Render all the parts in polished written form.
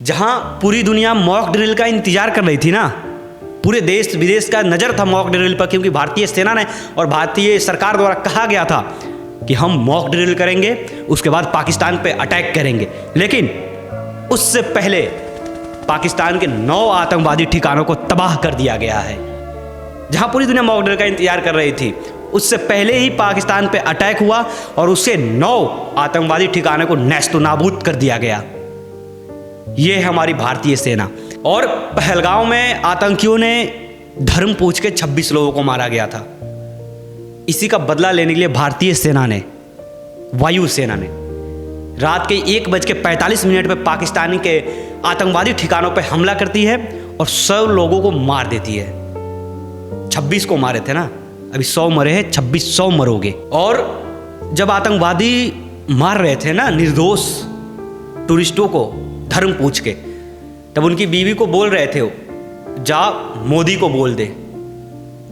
जहां पूरी दुनिया मॉक ड्रिल का इंतजार कर रही थी ना, पूरे देश विदेश का नज़र था मॉक ड्रिल पर, क्योंकि भारतीय सेना ने और भारतीय सरकार द्वारा कहा गया था कि हम मॉक ड्रिल करेंगे, उसके बाद पाकिस्तान पे अटैक करेंगे। लेकिन उससे पहले पाकिस्तान के 9 आतंकवादी ठिकानों को तबाह कर दिया गया है। जहां पूरी दुनिया मॉक ड्रिल का इंतजार कर रही थी, उससे पहले ही पाकिस्तान पे अटैक हुआ और उससे 9 आतंकवादी ठिकानों को नेस्त नाबूद कर दिया गया। ये है हमारी भारतीय सेना। और पहलगांव में आतंकियों ने धर्म पूछ के 26 लोगों को मारा गया था। इसी का बदला लेने के लिए भारतीय सेना ने, वायु सेना ने रात के 1:45 पे पाकिस्तानी के आतंकवादी ठिकानों पर हमला करती है और 100 लोगों को मार देती है। 26 को मारे थे ना, अभी 100 मरे हैं, 2600 मरोगे। और जब आतंकवादी मार रहे थे ना निर्दोष टूरिस्टों को धर्म पूछ के, तब उनकी बीवी को बोल रहे थे जा मोदी को बोल दे।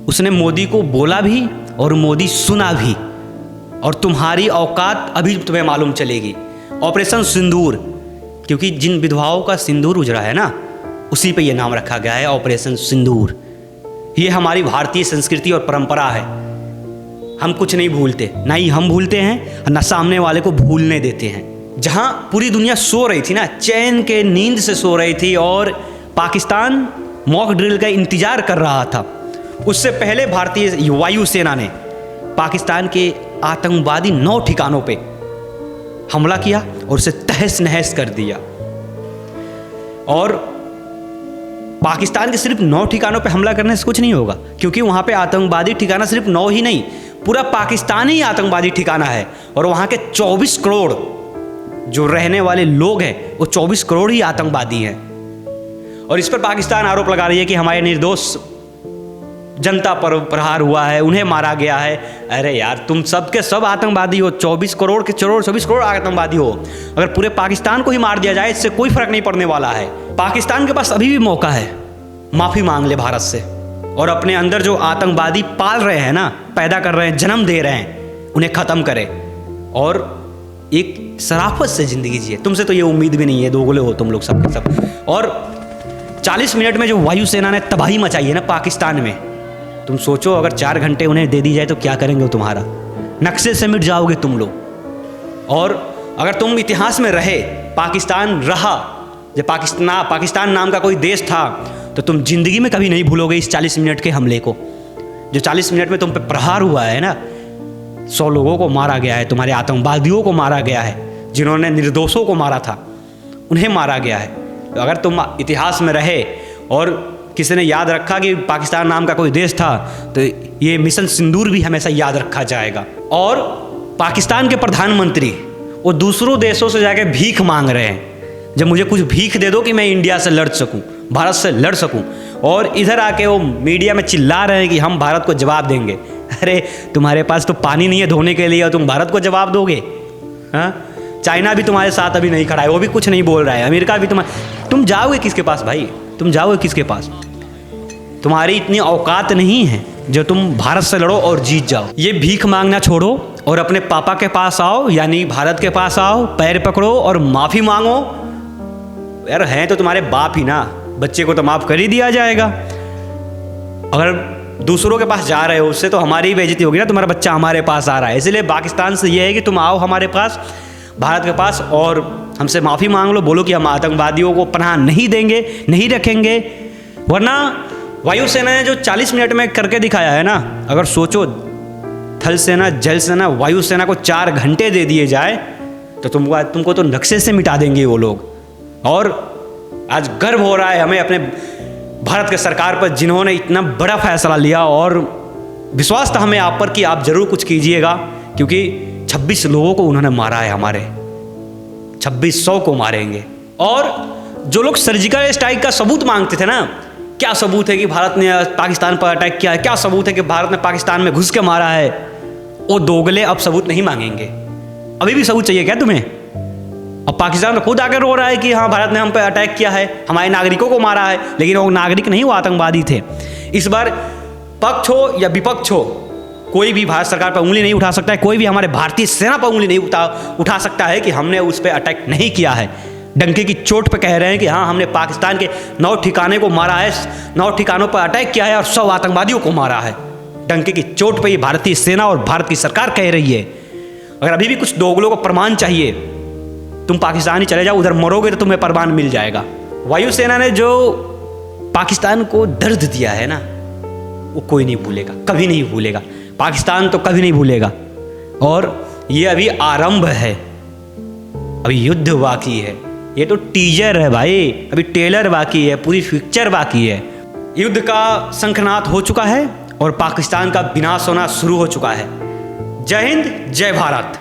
उसने मोदी को बोला भी और मोदी सुना भी, और तुम्हारी औकात अभी तुम्हें मालूम चलेगी। ऑपरेशन सिंदूर, क्योंकि जिन विधवाओं का सिंदूर उजड़ा है ना, उसी पे ये नाम रखा गया है, ऑपरेशन सिंदूर। ये हमारी भारतीय संस्कृति और परंपरा है। हम कुछ नहीं भूलते, ना ही हम भूलते हैं और ना सामने वाले को भूलने देते हैं। जहां पूरी दुनिया सो रही थी ना, चैन के नींद से सो रही थी और पाकिस्तान मॉक ड्रिल का इंतजार कर रहा था, उससे पहले भारतीय वायु सेना ने पाकिस्तान के आतंकवादी 9 ठिकानों पे हमला किया और उसे तहस नहस कर दिया। और पाकिस्तान के सिर्फ 9 ठिकानों पे हमला करने से कुछ नहीं होगा, क्योंकि वहाँ पे आतंकवादी ठिकाना सिर्फ 9 ही नहीं, पूरा पाकिस्तान ही आतंकवादी ठिकाना है। और वहाँ के 24 करोड़ जो रहने वाले लोग हैं, वो 24 करोड़ ही आतंकवादी हैं। और इस पर पाकिस्तान आरोप लगा रही है कि हमारे निर्दोष जनता पर प्रहार हुआ है, उन्हें मारा गया है। अरे यार, तुम सब के सब आतंकवादी हो, 24 करोड़ के 24 करोड़ आतंकवादी हो। अगर पूरे पाकिस्तान को ही मार दिया जाए, इससे कोई फर्क नहीं पड़ने वाला है। पाकिस्तान के पास अभी भी मौका है, माफ़ी मांग ले भारत से, और अपने अंदर जो आतंकवादी पाल रहे हैं ना, पैदा कर रहे हैं, जन्म दे रहे हैं, उन्हें ख़त्म करे और एक शराफत से ज़िंदगी जिए। तुमसे तो ये उम्मीद भी नहीं है, दोगले हो तुम लोग सब के सब। और 40 मिनट में जो वायुसेना ने तबाही मचाई है ना पाकिस्तान में, तुम सोचो अगर 4 घंटे उन्हें दे दी जाए तो क्या करेंगे वो तुम्हारा। नक्शे से मिट जाओगे तुम लोग। और अगर तुम इतिहास में रहे, पाकिस्तान रहा, जब पाकिस्तान नाम का कोई देश था, तो तुम जिंदगी में कभी नहीं भूलोगे इस 40 मिनट के हमले को। जो 40 मिनट में तुम पे प्रहार हुआ है ना, 100 लोगों को मारा गया है, तुम्हारे आतंकवादियों को मारा गया है, जिन्होंने निर्दोषों को मारा था उन्हें मारा गया है। तो अगर तुम इतिहास में रहे और किसी ने याद रखा कि पाकिस्तान नाम का कोई देश था, तो ये मिशन सिंदूर भी हमेशा याद रखा जाएगा। और पाकिस्तान के प्रधानमंत्री वो दूसरों देशों से जाके भीख मांग रहे हैं, जब मुझे कुछ भीख दे दो कि मैं इंडिया से लड़ सकूं, भारत से लड़ सकूं। और इधर आके वो मीडिया में चिल्ला रहे हैं कि हम भारत को जवाब देंगे। अरे तुम्हारे पास तो पानी नहीं है धोने के लिए और तुम भारत को जवाब दोगे? हाँ, चाइना भी तुम्हारे साथ अभी नहीं खड़ा है, वो भी कुछ नहीं बोल रहा है। अमेरिका भी तुम जाओगे किसके पास भाई? तुम जाओगे किसके पास? तुम्हारी इतनी औकात नहीं है जो तुम भारत से लड़ो और जीत जाओ। ये भीख मांगना छोड़ो और अपने पापा के पास आओ, यानी भारत के पास आओ, पैर पकड़ो और माफ़ी मांगो। यार हैं तो तुम्हारे बाप ही ना, बच्चे को तो माफ़ कर ही दिया जाएगा। अगर दूसरों के पास जा रहे हो, उससे तो हमारी बेइज्जती होगी ना, तुम्हारा बच्चा हमारे पास आ रहा है। इसलिए पाकिस्तान से ये है कि तुम आओ हमारे पास, भारत के पास, और हमसे माफ़ी मांग लो। बोलो कि हम आतंकवादियों को पनाह नहीं देंगे, नहीं रखेंगे। वरना वायुसेना ने जो 40 मिनट में करके दिखाया है ना, अगर सोचो थल सेना, जल सेना, वायुसेना को 4 घंटे दे दिए जाए तो तुमको तो नक्शे से मिटा देंगे वो लोग। और आज गर्व हो रहा है हमें अपने भारत के सरकार पर, जिन्होंने इतना बड़ा फैसला लिया, और विश्वास था हमें आप पर कि आप जरूर कुछ कीजिएगा, क्योंकि 26 लोगों को उन्होंने मारा है, हमारे 2600 को मारेंगे। और जो लोग सर्जिकल स्ट्राइक का सबूत मांगते थे ना, क्या सबूत है कि भारत ने पाकिस्तान पर अटैक किया है, क्या सबूत है कि भारत ने पाकिस्तान में घुस के मारा है, वो दोगले अब सबूत नहीं मांगेंगे। अभी भी सबूत चाहिए क्या तुम्हें? अब पाकिस्तान तो खुद आकर रो रहा है कि हाँ भारत ने हम पे अटैक किया है, हमारे नागरिकों को मारा है, लेकिन वो नागरिक नहीं, वो आतंकवादी थे। इस बार पक्ष हो या विपक्ष हो, कोई भी भारत सरकार पर उंगली नहीं उठा सकता है, कोई भी हमारे भारतीय सेना पर उंगली नहीं उठा सकता है कि हमने उस पर अटैक नहीं किया है। डंके की चोट पे कह रहे हैं कि हाँ, हमने पाकिस्तान के 9 ठिकाने को मारा है, 9 ठिकानों पर अटैक किया है और 100 आतंकवादियों को मारा है। डंके की चोट पे ये भारतीय सेना और भारत की सरकार कह रही है। अगर अभी भी कुछ दोगलों को प्रमाण चाहिए, तुम पाकिस्तान ही चले जाओ, उधर मरोगे तो तुम्हें प्रमाण मिल जाएगा। वायुसेना ने जो पाकिस्तान को दर्द दिया है ना, वो कोई नहीं भूलेगा, कभी नहीं भूलेगा। पाकिस्तान तो कभी नहीं भूलेगा। और ये अभी आरंभ है, अभी युद्ध बाकी है। ये तो टीजर है भाई, अभी ट्रेलर बाकी है, पूरी पिक्चर बाकी है। युद्ध का शंखनाद हो चुका है और पाकिस्तान का विनाश होना शुरू हो चुका है। जय हिंद, जय भारत।